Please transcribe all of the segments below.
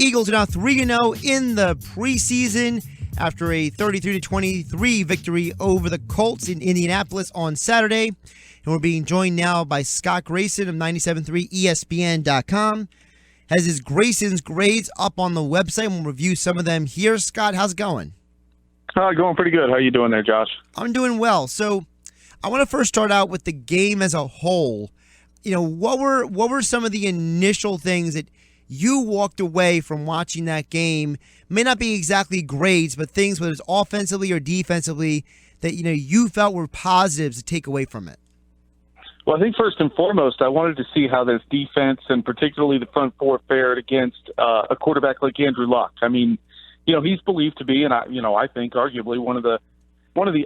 Eagles are now 3-0 in the preseason after a 33-23 victory over the Colts in Indianapolis on Saturday. And we're being joined now by Scott Grayson of 97.3 ESPN.com. Has his Grayson's grades up on the website. We'll review some of them here. Scott, how's it going? Going pretty good. How you doing there, Josh? I'm doing well. So I want to first start out with the game as a whole. What were some of the initial things that you walked away from watching that game? May not be exactly grades, but things, whether it's offensively or defensively, that you felt were positives to take away from it. Well, I think first and foremost, I wanted to see how this defense and particularly the front four fared against a quarterback like Andrew Luck. I mean, he's believed to be, and I think arguably one of the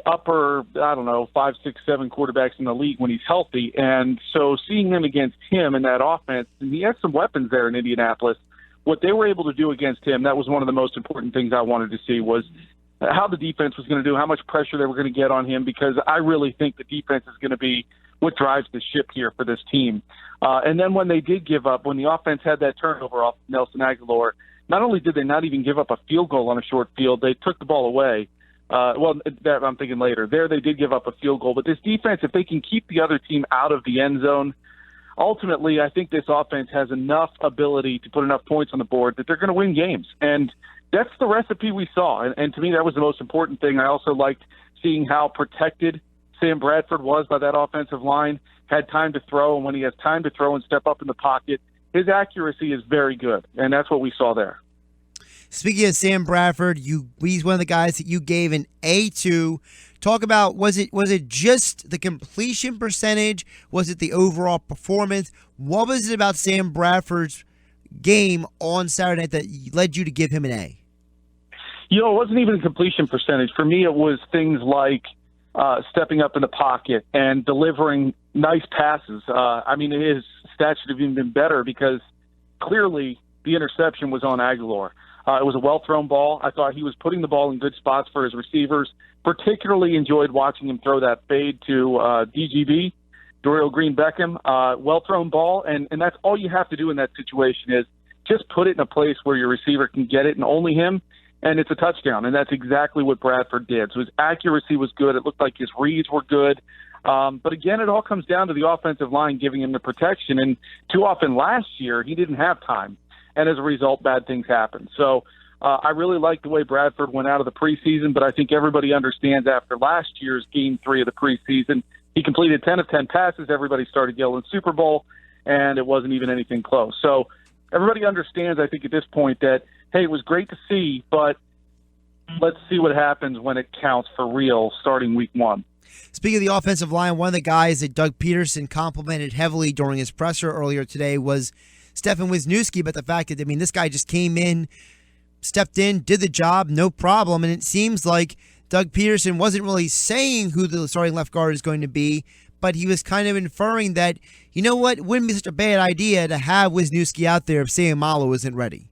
upper, 5, 6, 7 quarterbacks in the league when he's healthy. And so seeing them against him in that offense, and he had some weapons there in Indianapolis, what they were able to do against him, that was one of the most important things I wanted to see was how the defense was going to do, how much pressure they were going to get on him, because I really think the defense is going to be what drives the ship here for this team. And then when they did give up, when the offense had that turnover off Nelson Agholor, not only did they not even give up a field goal on a short field, they took the ball away. That I'm thinking later. There they did give up a field goal. But this defense, if they can keep the other team out of the end zone, ultimately I think this offense has enough ability to put enough points on the board that they're going to win games. And that's the recipe we saw. And to me, that was the most important thing. I also liked seeing how protected Sam Bradford was by that offensive line, had time to throw. And when he has time to throw and step up in the pocket, his accuracy is very good. And that's what we saw there. Speaking of Sam Bradford, he's one of the guys that you gave an A to. Talk about, was it just the completion percentage? Was it the overall performance? What was it about Sam Bradford's game on Saturday night that led you to give him an A? It wasn't even completion percentage. For me, it was things like stepping up in the pocket and delivering nice passes. His stats should have even been better because clearly the interception was on Agholor. It was a well-thrown ball. I thought he was putting the ball in good spots for his receivers. Particularly enjoyed watching him throw that fade to DGB, Dorial Green-Beckham. Well-thrown ball, and that's all you have to do in that situation is just put it in a place where your receiver can get it and only him, and it's a touchdown. And that's exactly what Bradford did. So his accuracy was good. It looked like his reads were good. But again, it all comes down to the offensive line giving him the protection. And too often last year, he didn't have time. And as a result, bad things happen. So I really like the way Bradford went out of the preseason, but I think everybody understands after last year's Game 3 of the preseason, he completed 10 of 10 passes. Everybody started yelling Super Bowl, and it wasn't even anything close. So everybody understands, I think, at this point that, hey, it was great to see, but let's see what happens when it counts for real starting week 1. Speaking of the offensive line, one of the guys that Doug Peterson complimented heavily during his presser earlier today was Stefen Wisniewski, but the fact that, this guy just came in, stepped in, did the job, no problem, and it seems like Doug Peterson wasn't really saying who the starting left guard is going to be, but he was kind of inferring that, it wouldn't be such a bad idea to have Wisniewski out there if Sam Malo isn't ready.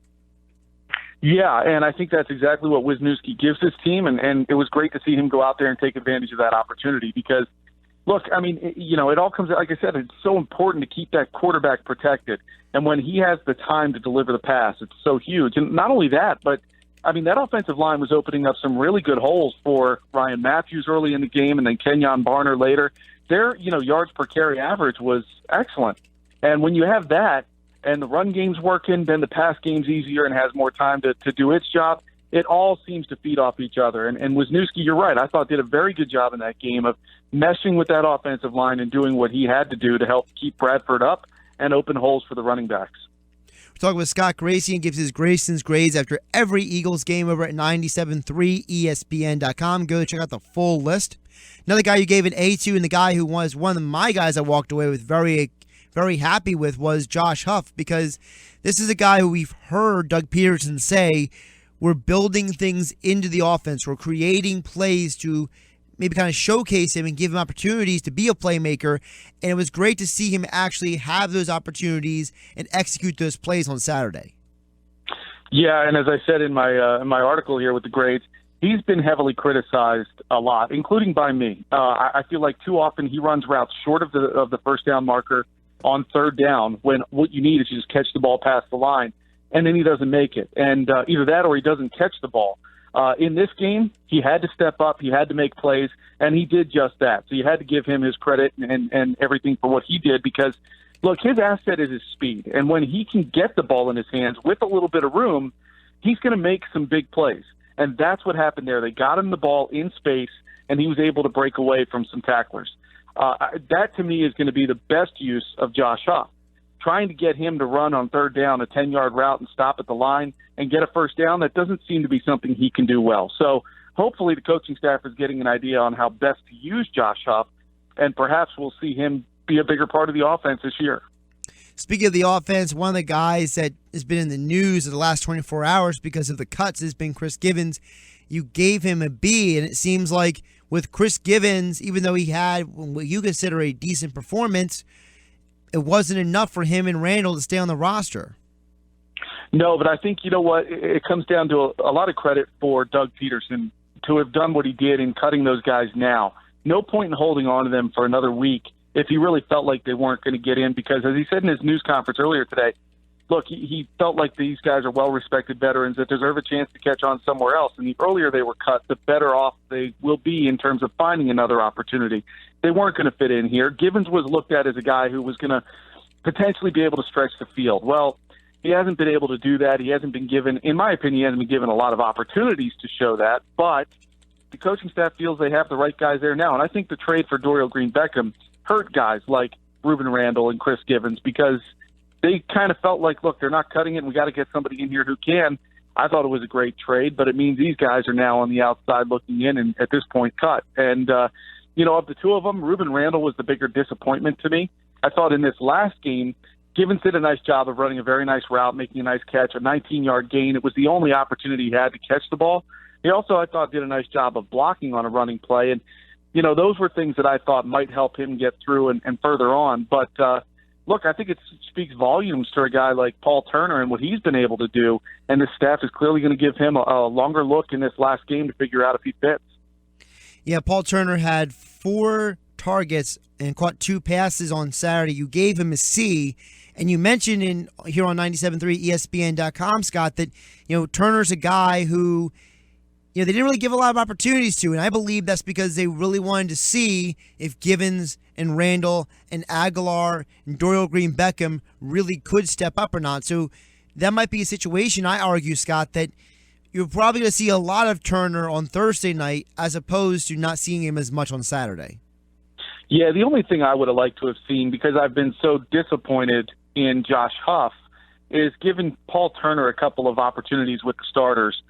Yeah, and I think that's exactly what Wisniewski gives his team, and it was great to see him go out there and take advantage of that opportunity because, look, it all comes, like I said, it's so important to keep that quarterback protected. And when he has the time to deliver the pass, it's so huge. And not only that, but, that offensive line was opening up some really good holes for Ryan Matthews early in the game and then Kenyon Barner later. Their, yards per carry average was excellent. And when you have that and the run game's working, then the pass game's easier and has more time to do its job. It all seems to feed off each other. And Wisniewski, you're right, I thought did a very good job in that game of meshing with that offensive line and doing what he had to do to help keep Bradford up and open holes for the running backs. We're talking with Scott Grayson, gives his Grayson's grades after every Eagles game over at 97.3 ESPN.com. Go check out the full list. Another guy you gave an A to, and the guy who was one of my guys I walked away with very, very happy with was Josh Huff, because this is a guy who we've heard Doug Peterson say, we're building things into the offense. We're creating plays to maybe kind of showcase him and give him opportunities to be a playmaker. And it was great to see him actually have those opportunities and execute those plays on Saturday. Yeah, and as I said in my article here with the grades, he's been heavily criticized a lot, including by me. I feel like too often he runs routes short of the first down marker on third down when what you need is you just catch the ball past the line. and then he doesn't make it. And either that or he doesn't catch the ball. In this game, he had to step up, he had to make plays, and he did just that. So you had to give him his credit and everything for what he did because, look, his asset is his speed. And when he can get the ball in his hands with a little bit of room, he's going to make some big plays. And that's what happened there. They got him the ball in space, and he was able to break away from some tacklers. That, to me, is going to be the best use of Josh Huff. Trying to get him to run on third down a 10-yard route and stop at the line and get a first down, that doesn't seem to be something he can do well. So hopefully the coaching staff is getting an idea on how best to use Josh Huff, and perhaps we'll see him be a bigger part of the offense this year. Speaking of the offense, one of the guys that has been in the news in the last 24 hours because of the cuts has been Chris Givens. You gave him a B, and it seems like with Chris Givens, even though he had what you consider a decent performance, it wasn't enough for him and Randall to stay on the roster. No, but I think, you know what, it comes down to a lot of credit for Doug Peterson to have done what he did in cutting those guys now. No point in holding on to them for another week if he really felt like they weren't going to get in, because as he said in his news conference earlier today, look, he felt like these guys are well-respected veterans that deserve a chance to catch on somewhere else. And the earlier they were cut, the better off they will be in terms of finding another opportunity. They weren't going to fit in here. Givens was looked at as a guy who was going to potentially be able to stretch the field. Well, he hasn't been able to do that. He hasn't been given, in my opinion, he hasn't been given a lot of opportunities to show that. But the coaching staff feels they have the right guys there now. And I think the trade for Dorial Green-Beckham hurt guys like Ruben Randall and Chris Givens because they kind of felt like, look, they're not cutting it, and we got to get somebody in here who can. I thought it was a great trade, but it means these guys are now on the outside looking in and at this point cut. And, of the two of them, Ruben Randall was the bigger disappointment to me. I thought in this last game, Givens did a nice job of running a very nice route, making a nice catch, a 19-yard gain. It was the only opportunity he had to catch the ball. He also, I thought, did a nice job of blocking on a running play. And, those were things that I thought might help him get through and further on. But, look, I think it speaks volumes to a guy like Paul Turner and what he's been able to do, and the staff is clearly going to give him a longer look in this last game to figure out if he fits. Yeah, Paul Turner had 4 targets and caught 2 passes on Saturday. You gave him a C, and you mentioned here on 97.3 ESPN.com, Scott, that Turner's a guy who they didn't really give a lot of opportunities to, and I believe that's because they really wanted to see if Givens and Randall and Agholor and Dorial Green-Beckham really could step up or not. So that might be a situation, I argue, Scott, that you're probably going to see a lot of Turner on Thursday night as opposed to not seeing him as much on Saturday. Yeah, the only thing I would have liked to have seen, because I've been so disappointed in Josh Huff, is giving Paul Turner a couple of opportunities with the starters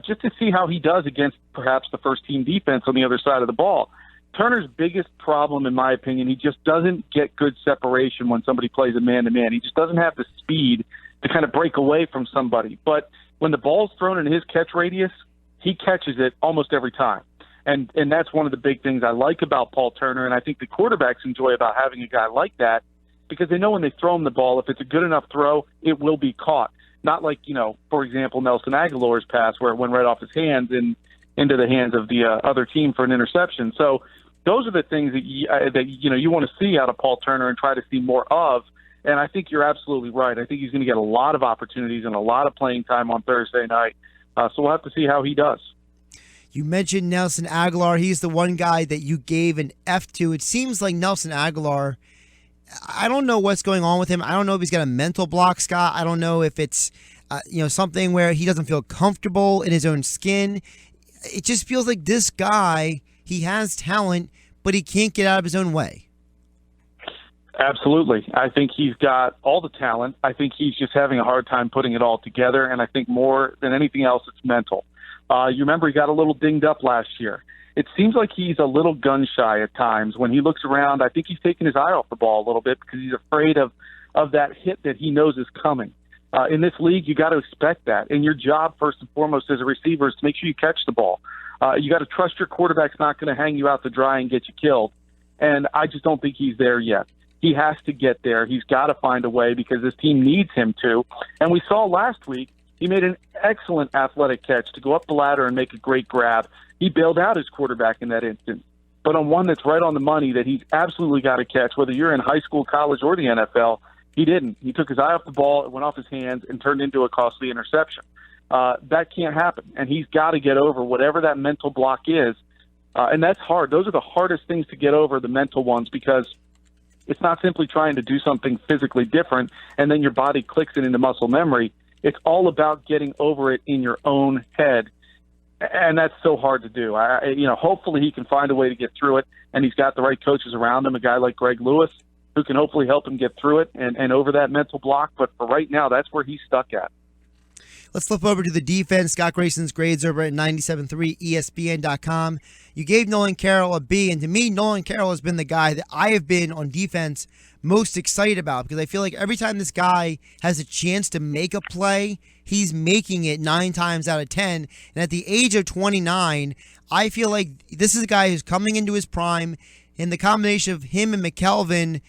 just to see how he does against perhaps the first-team defense on the other side of the ball. Turner's biggest problem, in my opinion, he just doesn't get good separation when somebody plays a man-to-man. He just doesn't have the speed to kind of break away from somebody. But when the ball's thrown in his catch radius, he catches it almost every time. And that's one of the big things I like about Paul Turner, and I think the quarterbacks enjoy about having a guy like that, because they know when they throw him the ball, if it's a good enough throw, it will be caught. Not like, for example, Nelson Agholor's pass where it went right off his hands and into the hands of the other team for an interception. So those are the things that you want to see out of Paul Turner and try to see more of. And I think you're absolutely right. I think he's going to get a lot of opportunities and a lot of playing time on Thursday night. So we'll have to see how he does. You mentioned Nelson Agholor. He's the one guy that you gave an F to. It seems like Nelson Agholor, I don't know what's going on with him. I don't know if he's got a mental block, Scott. I don't know if it's something where he doesn't feel comfortable in his own skin. It just feels like this guy, he has talent, but he can't get out of his own way. Absolutely. I think he's got all the talent. I think he's just having a hard time putting it all together, and I think more than anything else, it's mental. You remember he got a little dinged up last year. It seems like he's a little gun-shy at times. When he looks around, I think he's taking his eye off the ball a little bit because he's afraid of that hit that he knows is coming. In this league, you got to expect that. And your job, first and foremost, as a receiver is to make sure you catch the ball. You got to trust your quarterback's not going to hang you out to dry and get you killed. And I just don't think he's there yet. He has to get there. He's got to find a way because this team needs him to. And we saw last week, he made an excellent athletic catch to go up the ladder and make a great grab. He bailed out his quarterback in that instance. But on one that's right on the money that he's absolutely got to catch, whether you're in high school, college, or the NFL, He didn't. He took his eye off the ball, it went off his hands, and turned into a costly interception. That can't happen, and he's got to get over whatever that mental block is, and that's hard. Those are the hardest things to get over, the mental ones, because it's not simply trying to do something physically different and then your body clicks it into muscle memory. It's all about getting over it in your own head, and that's so hard to do. Hopefully he can find a way to get through it, and he's got the right coaches around him, a guy like Greg Lewis, who can hopefully help him get through it and over that mental block. But for right now, that's where he's stuck at. Let's flip over to the defense. Scott Grayson's grades over at 97.3 ESPN.com. You gave Nolan Carroll a B, and to me, Nolan Carroll has been the guy that I have been on defense most excited about, because I feel like every time this guy has a chance to make a play, he's making it 9 times out of 10. And at the age of 29, I feel like this is a guy who's coming into his prime, and the combination of him and McKelvin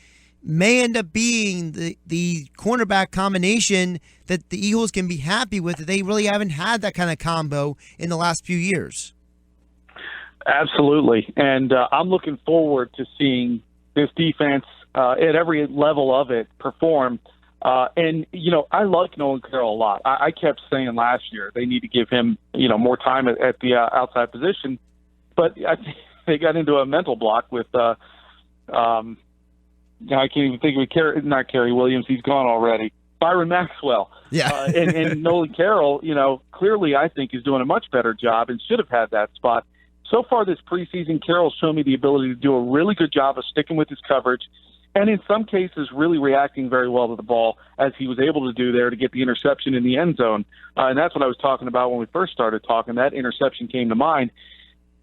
may end up being the cornerback combination that the Eagles can be happy with. They really haven't had that kind of combo in the last few years. Absolutely. And I'm looking forward to seeing this defense at every level of it perform. And I like Nolan Carroll a lot. I kept saying last year they need to give him, more time at the outside position. But I think they got into a mental block with I can't even think of not Kerry Williams. He's gone already. Byron Maxwell. Yeah. And Nolan Carroll, clearly I think is doing a much better job and should have had that spot. So far this preseason, Carroll's shown me the ability to do a really good job of sticking with his coverage and in some cases really reacting very well to the ball, as he was able to do there to get the interception in the end zone. And that's what I was talking about when we first started talking. That interception came to mind.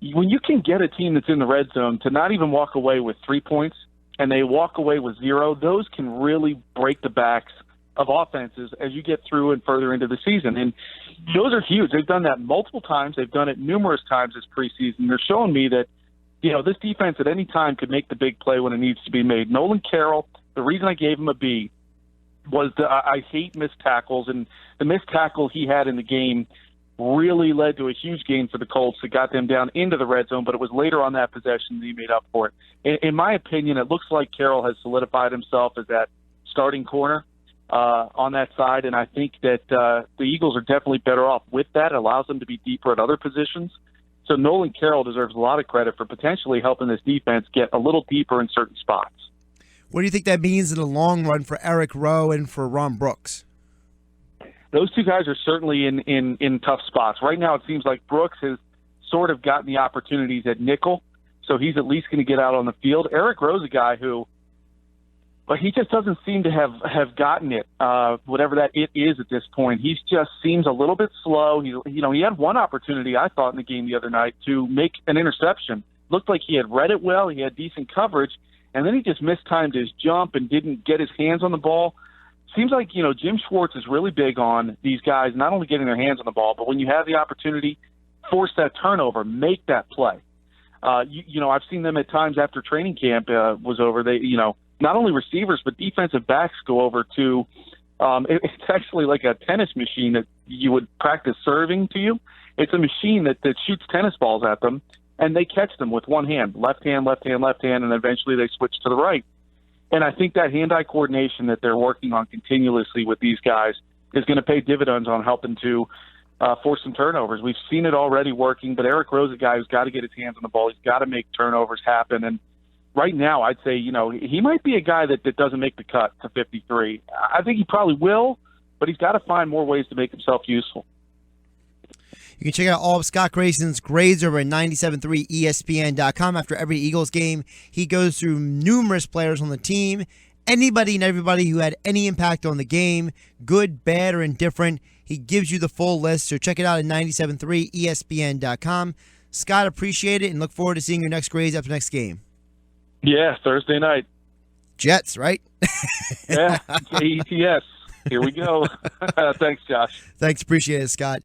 When you can get a team that's in the red zone to not even walk away with 3 points and they walk away with 0, those can really break the backs of offenses as you get through and further into the season. And those are huge. They've done that multiple times. They've done it numerous times this preseason. They're showing me that, this defense at any time could make the big play when it needs to be made. Nolan Carroll, the reason I gave him a B was I hate missed tackles, and the missed tackle he had in the game really led to a huge gain for the Colts that got them down into the red zone, but it was later on that possession that he made up for it. In my opinion, it looks like Carroll has solidified himself as that starting corner on that side, and I think that the Eagles are definitely better off with that. It allows them to be deeper at other positions. So Nolan Carroll deserves a lot of credit for potentially helping this defense get a little deeper in certain spots. What do you think that means in the long run for Eric Rowe and for Ron Brooks? Those two guys are certainly in tough spots. Right now it seems like Brooks has sort of gotten the opportunities at nickel, so he's at least going to get out on the field. Eric Rowe's a guy who, but he just doesn't seem to have gotten it, whatever that it is at this point. He just seems a little bit slow. He had one opportunity, I thought, in the game the other night to make an interception. Looked like he had read it well. He had decent coverage, and then he just mistimed his jump and didn't get his hands on the ball. Seems like, Jim Schwartz is really big on these guys not only getting their hands on the ball, but when you have the opportunity, force that turnover, make that play. I've seen them at times after training camp was over. They, not only receivers, but defensive backs go over to it's actually like a tennis machine that you would practice serving to you. It's a machine that shoots tennis balls at them, and they catch them with one hand, left hand, and eventually they switch to the right. And I think that hand-eye coordination that they're working on continuously with these guys is going to pay dividends on helping to force some turnovers. We've seen it already working, but Eric Rowe's a guy who's got to get his hands on the ball. He's got to make turnovers happen. And right now, I'd say, he might be a guy that doesn't make the cut to 53. I think he probably will, but he's got to find more ways to make himself useful. You can check out all of Scott Grayson's grades over at 97.3 ESPN.com. After every Eagles game, he goes through numerous players on the team, anybody and everybody who had any impact on the game, good, bad, or indifferent. He gives you the full list, so check it out at 97.3 ESPN.com. Scott, appreciate it, and look forward to seeing your next grades after next game. Yeah, Thursday night. Jets, right? Yeah, AETS. Here we go. Thanks, Josh. Thanks, appreciate it, Scott.